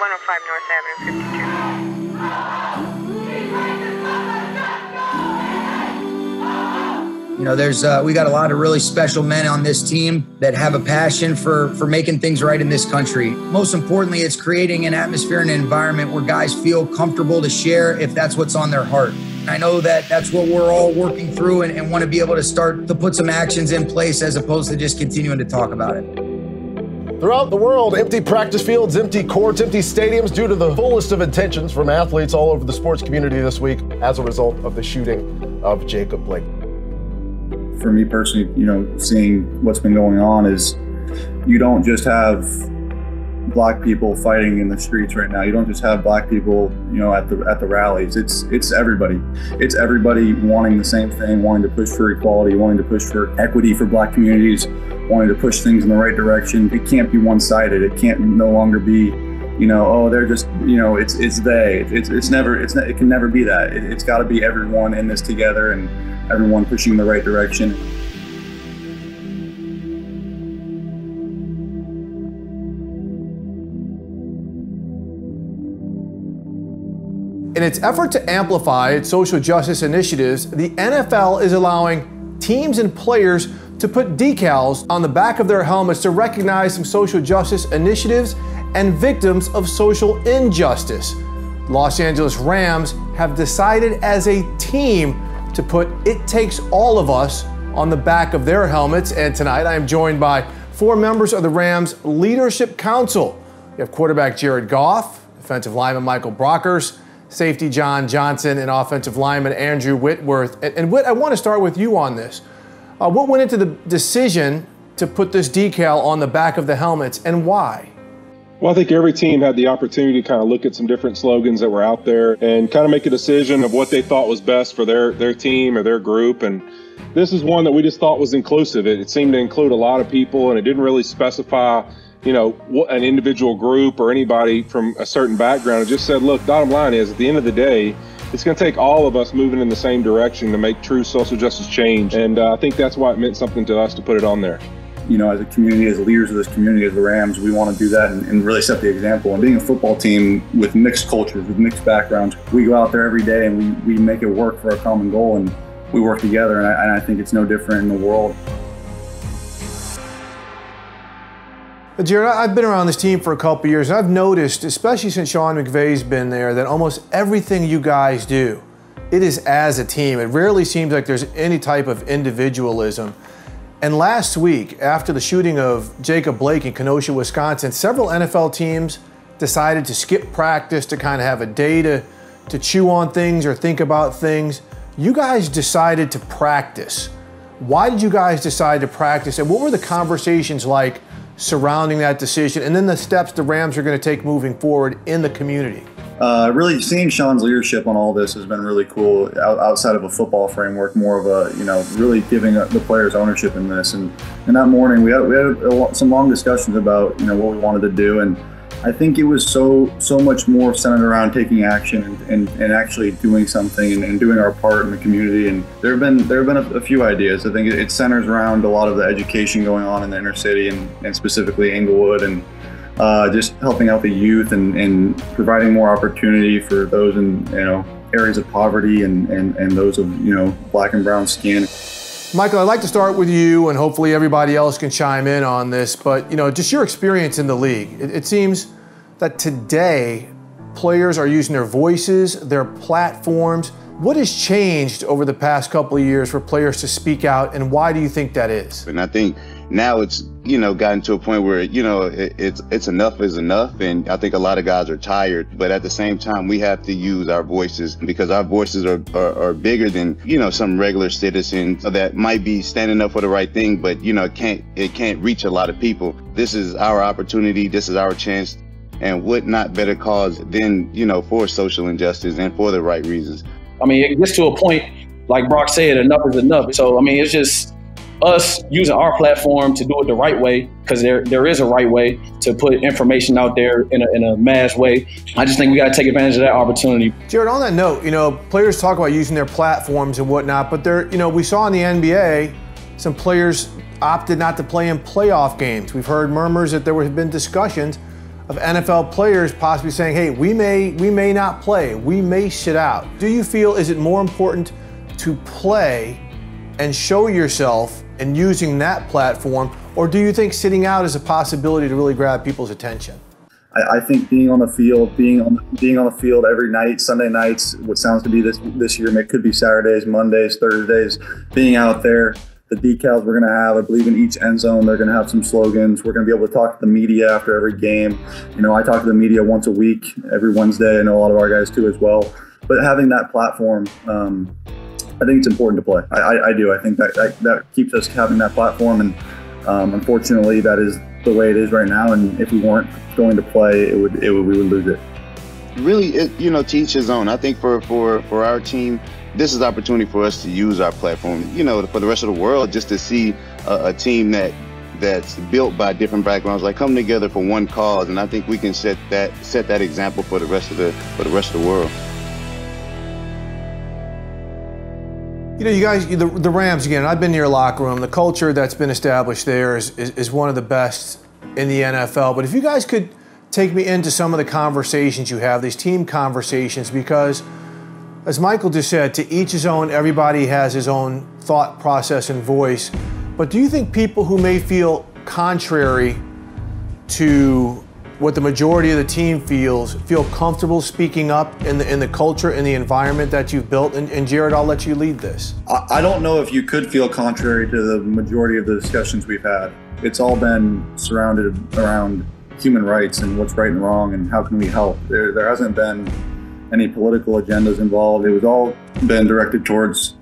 105 North Avenue, 52. You know, we got a lot of really special men on this team that have a passion for making things right in this country. Most importantly, it's creating an atmosphere and an environment where guys feel comfortable to share if that's what's on their heart. I know that that's what we're all working through and want to be able to start to put some actions in place as opposed to just continuing to talk about it. Throughout the world, empty practice fields, empty courts, empty stadiums due to the fullest of intentions from athletes all over the sports community this week as a result of the shooting of Jacob Blake. For me personally, you know, seeing what's been going on is you don't just have black people fighting in the streets right now. You don't just have black people, you know, at the rallies. It's everybody. It's everybody wanting the same thing, wanting to push for equality, wanting to push for equity for black communities, wanting to push things in the right direction. It can't be one-sided. It can't no longer be, you know, oh, they're just, you know, it's they. It can never be that. It's got to be everyone in this together and everyone pushing in the right direction. In its effort to amplify its social justice initiatives, the NFL is allowing teams and players to put decals on the back of their helmets to recognize some social justice initiatives and victims of social injustice. Los Angeles Rams have decided as a team to put "It Takes All of Us" on the back of their helmets. And tonight I am joined by 4 members of the Rams Leadership Council. We have quarterback Jared Goff, defensive lineman Michael Brockers, safety John Johnson, and offensive lineman Andrew Whitworth. And Whit, I want to start with you on this. What went into the decision to put this decal on the back of the helmets, and why? Well, I think every team had the opportunity to kind of look at some different slogans that were out there and kind of make a decision of what they thought was best for their team or their group. And this is one that we just thought was inclusive. It seemed to include a lot of people, and it didn't really specify, you know, what an individual group or anybody from a certain background. It just said, look, bottom line is, at the end of the day, it's going to take all of us moving in the same direction to make true social justice change. And I think that's why it meant something to us to put it on there. You know, as a community, as leaders of this community, as the Rams, we want to do that and really set the example. And being a football team with mixed cultures, with mixed backgrounds, we go out there every day and we make it work for a common goal, and we work together. And I think it's no different in the world. Jared, I've been around this team for a couple years, and I've noticed, especially since Sean McVay's been there, that almost everything you guys do, it is as a team. It rarely seems like there's any type of individualism. And last week, after the shooting of Jacob Blake in Kenosha, Wisconsin, several NFL teams decided to skip practice to kind of have a day to chew on things or think about things. You guys decided to practice. Why did you guys decide to practice, and what were the conversations like surrounding that decision, and then the steps the Rams are going to take moving forward in the community? Really seeing Sean's leadership on all this has been really cool. Outside of a football framework, more of a, you know, really giving the players ownership in this. And that morning we had some long discussions about, you know, what we wanted to do, and I think it was so much more centered around taking action and actually doing something and doing our part in the community. And there have been a few ideas. I think it centers around a lot of the education going on in the inner city and specifically Inglewood, and just helping out the youth and providing more opportunity for those in, you know, areas of poverty and those of, you know, black and brown skin. Michael, I'd like to start with you, and hopefully everybody else can chime in on this, but, you know, just your experience in the league. It seems that today players are using their voices, their platforms. What has changed over the past couple of years for players to speak out, and why do you think that is? And I think now it's, you know, gotten to a point where, you know, it's enough is enough. And I think a lot of guys are tired, but at the same time, we have to use our voices, because our voices are bigger than, you know, some regular citizens that might be standing up for the right thing, but, you know, it can't reach a lot of people. This is our opportunity. This is our chance. And what not better cause than, you know, for social injustice and for the right reasons. I mean, it gets to a point, like Brock said, enough is enough. So, I mean, it's just us using our platform to do it the right way, because there is a right way to put information out there in a mass way. I just think we got to take advantage of that opportunity. Jared, on that note, you know, players talk about using their platforms and whatnot, but you know, we saw in the NBA some players opted not to play in playoff games. We've heard murmurs that there have been discussions of NFL players possibly saying, hey, we may not play, we may sit out. Do you feel, is it more important to play and show yourself and using that platform, or do you think sitting out is a possibility to really grab people's attention? I think being on the field, being on the field every night, Sunday nights, what sounds to be this year, it could be Saturdays, Mondays, Thursdays, being out there, the decals we're going to have, I believe in each end zone, they're going to have some slogans. We're going to be able to talk to the media after every game. You know, I talk to the media once a week, every Wednesday. I know a lot of our guys too as well. But having that platform, I think it's important to play. I do. I think that keeps us having that platform. And unfortunately, that is the way it is right now. And if we weren't going to play, we would lose it. Really, to each his own. I think for our team, this is an opportunity for us to use our platform, for the rest of the world, just to see a team that's built by different backgrounds, like come together for one cause. And I think we can set that example for the rest of the world. You guys, the Rams, again, I've been in your locker room. The culture that's been established there is one of the best in the NFL. But if you guys could take me into some of the conversations you have, these team conversations, because as Michael just said, to each his own, everybody has his own thought process and voice. But do you think people who may feel contrary to what the majority of the team feel comfortable speaking up in the culture and the environment that you've built? And Jared, I'll let you lead this. I don't know if you could feel contrary to the majority of the discussions we've had. It's all been surrounded around human rights and what's right and wrong and how can we help. There hasn't been any political agendas involved. It was all been directed towards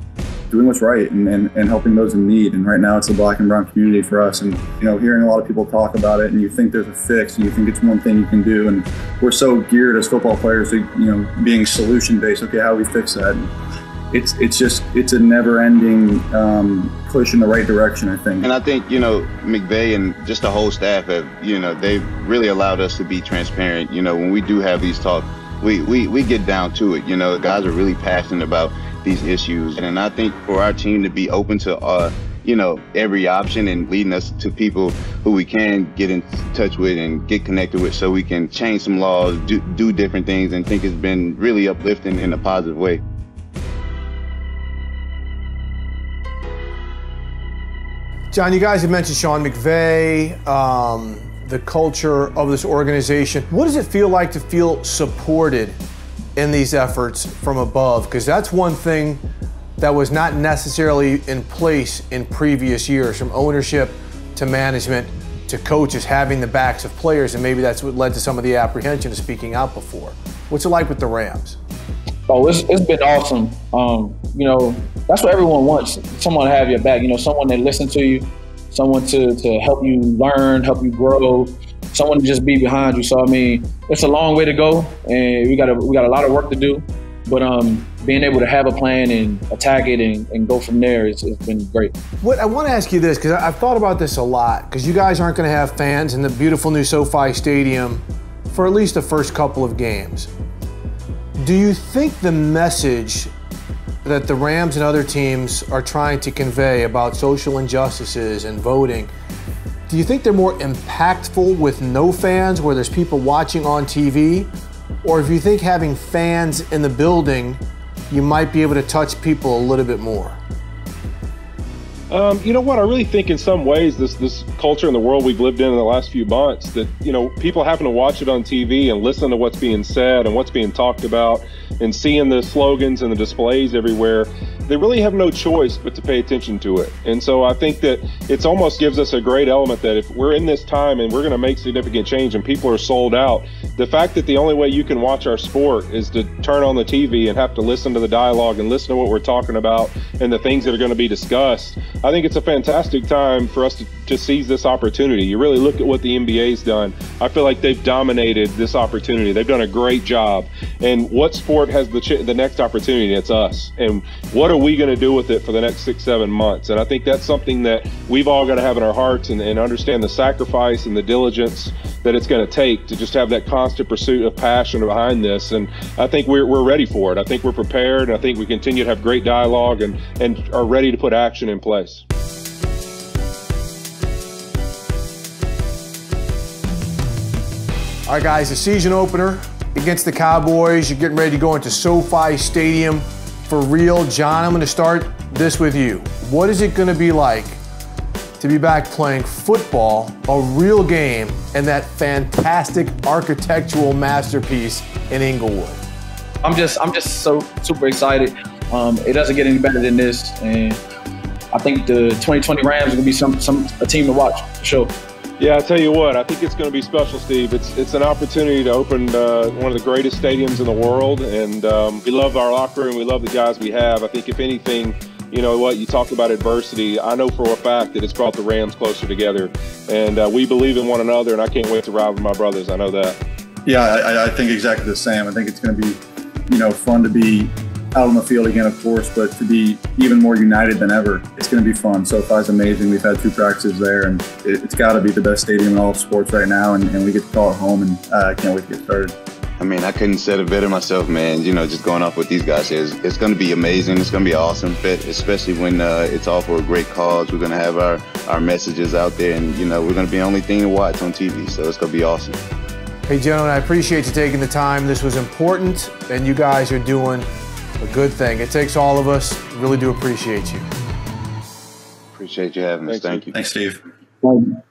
doing what's right and helping those in need. And right now it's the Black and brown community for us. And hearing a lot of people talk about it, and you think there's a fix, and you think it's one thing you can do. And we're so geared as football players to being solution based. Okay, how do we fix that? And it's a never-ending push in the right direction, I think. And I think McVay and just the whole staff have they've really allowed us to be transparent. When we do have these talks, we get down to it. Guys are really passionate about these issues, and I think for our team to be open to every option and leading us to people who we can get in touch with and get connected with, so we can change some laws, do different things, and think it's been really uplifting in a positive way. John, you guys have mentioned Sean McVay, the culture of this organization. What does it feel like to feel supported in these efforts from above? Because that's one thing that was not necessarily in place in previous years, from ownership to management to coaches having the backs of players, and maybe that's what led to some of the apprehension of speaking out before. What's it like with the Rams? Oh, it's been awesome. That's what everyone wants, someone to have your back, someone that listens to you, someone to help you learn, help you grow, someone to just be behind you. So, it's a long way to go, and we got a lot of work to do, but being able to have a plan and attack it and go from there, it's been great. What I want to ask you this, because I've thought about this a lot, because you guys aren't going to have fans in the beautiful new SoFi Stadium for at least the first couple of games. Do you think the message that the Rams and other teams are trying to convey about social injustices and voting, do you think they're more impactful with no fans, where there's people watching on TV? Or if you think having fans in the building, you might be able to touch people a little bit more? You know what? I really think in some ways this culture in the world we've lived in the last few months, that people happen to watch it on TV and listen to what's being said and what's being talked about and seeing the slogans and the displays everywhere, they really have no choice but to pay attention to it. And so I think that it almost gives us a great element that if we're in this time and we're going to make significant change and people are sold out, the fact that the only way you can watch our sport is to turn on the TV and have to listen to the dialogue and listen to what we're talking about and the things that are going to be discussed, I think it's a fantastic time for us to seize this opportunity. You really look at what the NBA's done. I feel like they've dominated this opportunity. They've done a great job. And what sport has the next opportunity? It's us. And what are we going to do with it for the next 6-7 months? And I think that's something that we've all got to have in our hearts and understand the sacrifice and the diligence that it's going to take to just have that constant pursuit of passion behind this. And I think we're ready for it. I think we're prepared. And I think we continue to have great dialogue and are ready to put action in place. All right, guys, the season opener against the Cowboys. You're getting ready to go into SoFi Stadium for real. John, I'm going to start this with you. What is it going to be like to be back playing football, a real game, and that fantastic architectural masterpiece in Inglewood? I'm just so super excited. It doesn't get any better than this, and I think the 2020 Rams are gonna be a team to watch for sure. Yeah, I tell you what, I think it's going to be special, Steve. It's an opportunity to open one of the greatest stadiums in the world, and we love our locker room. We love the guys we have. I think if anything, you know what, you talk about adversity. I know for a fact that it's brought the Rams closer together, and we believe in one another, and I can't wait to ride with my brothers. I know that. Yeah, I think exactly the same. I think it's going to be, you know, fun to be out on the field again, of course, but to be even more united than ever. It's going to be fun. SoFi's amazing. We've had 2 practices there, and it's got to be the best stadium in all of sports right now, and we get to call it home, and I can't wait to get started. I mean, I couldn't said it better myself, man. You know, just going off what these guys say, it's going to be amazing. It's going to be awesome, especially when it's all for a great cause. We're going to have our messages out there, and, you know, we're going to be the only thing to watch on TV, so it's going to be awesome. Hey, gentlemen, I appreciate you taking the time. This was important, and you guys are doing a good thing. It takes all of us. Really do appreciate you. Appreciate you having us. Thank you. Thanks, Steve. Thank you.